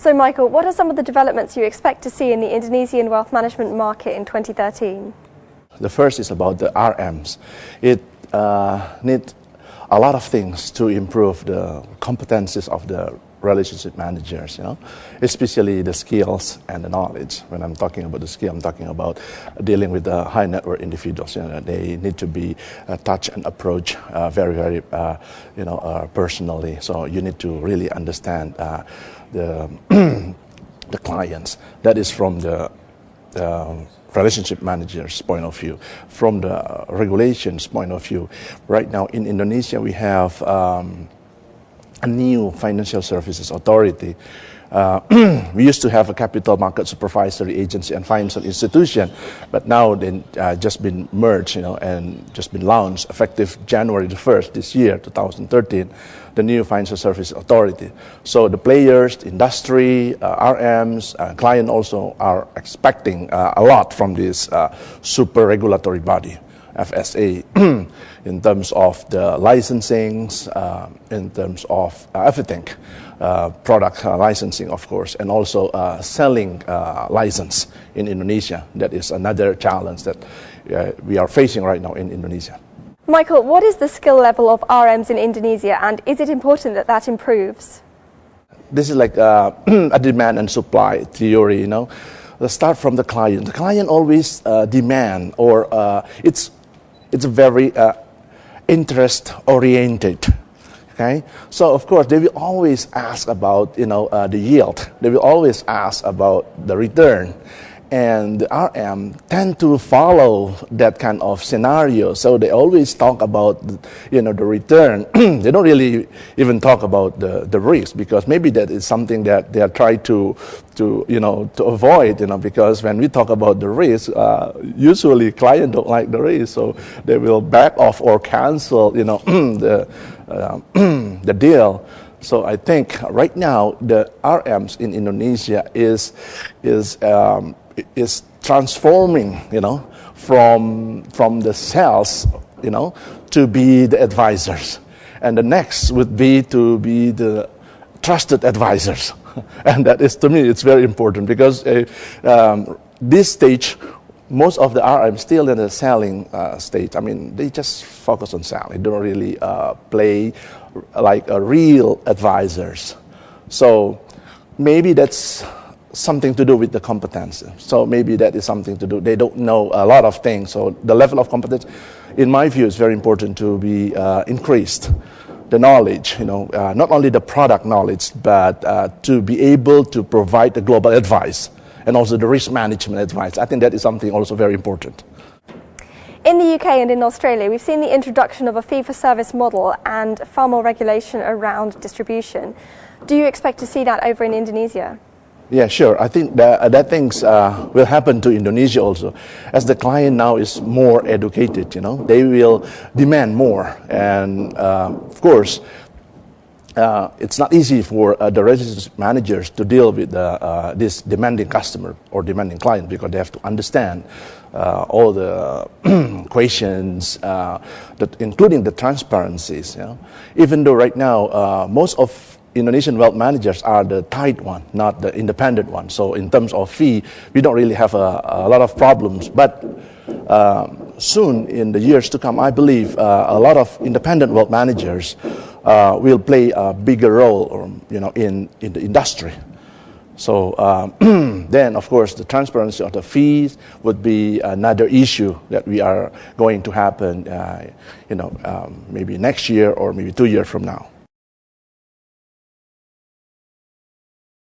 So Maikel, what are some of the developments you expect to see in the Indonesian wealth management market in 2013? The first is about the RMs. It needs a lot of things to improve the competencies of the relationship managers, especially the skills and the knowledge. When I'm talking about the skill, I'm talking about dealing with the high net worth individuals. They need to be touched and approached very, personally. So you need to really understand the the clients. That is from the relationship manager's point of view. From the regulations point of view, right now in Indonesia we have a new financial services authority. We used to have a capital market supervisory agency and financial institution, but now they just been merged, and just been launched effective January the 1st this year, 2013, the new financial services authority. So the players, the industry, RMs, client also are expecting a lot from this super regulatory body, FSA, in terms of the licensings, in terms of everything, product licensing, of course, and also selling license in Indonesia. That is another challenge that we are facing right now in Indonesia. Maikel, what is the skill level of RMs in Indonesia, and is it important that that improves? This is like a demand and supply theory, Let's start from the client. The client always demand, or it's a very interest-oriented. Okay, so of course they will always ask about the yield. They will always ask about the return, and the RM tend to follow that kind of scenario. So they always talk about the return. They don't really even talk about the risk, because maybe that is something that they are trying to avoid. Because when we talk about the risk, usually clients don't like the risk, so they will back off or cancel the deal. So I think right now the RMs in Indonesia is transforming, from the sales, to be the advisors, and the next would be to be the trusted advisors, and that is, to me, it's very important, because this stage, most of the RMs still in the selling stage. I mean, they just focus on selling. They don't really play like a real advisors. So maybe that's something to do with the competence. So maybe that is something to do. They don't know a lot of things. So the level of competence, in my view, is very important to be increased. The knowledge, not only the product knowledge, but to be able to provide the global advice and also the risk management advice. I think that is something also very important. In the UK and in Australia, we've seen the introduction of a fee-for-service model and far more regulation around distribution. Do you expect to see that over in Indonesia? Yeah, sure. I think that things will happen to Indonesia also. As the client now is more educated, they will demand more. And of course, it's not easy for the relationship managers to deal with this demanding customer or demanding client, because they have to understand all the questions, including the transparencies. Even though right now most of Indonesian wealth managers are the tied one, not the independent one. So in terms of fee, we don't really have a lot of problems. But soon, in the years to come, I believe a lot of independent wealth managers will play a bigger role, in the industry. So then, of course, the transparency of the fees would be another issue that we are going to happen, maybe next year or maybe 2 years from now.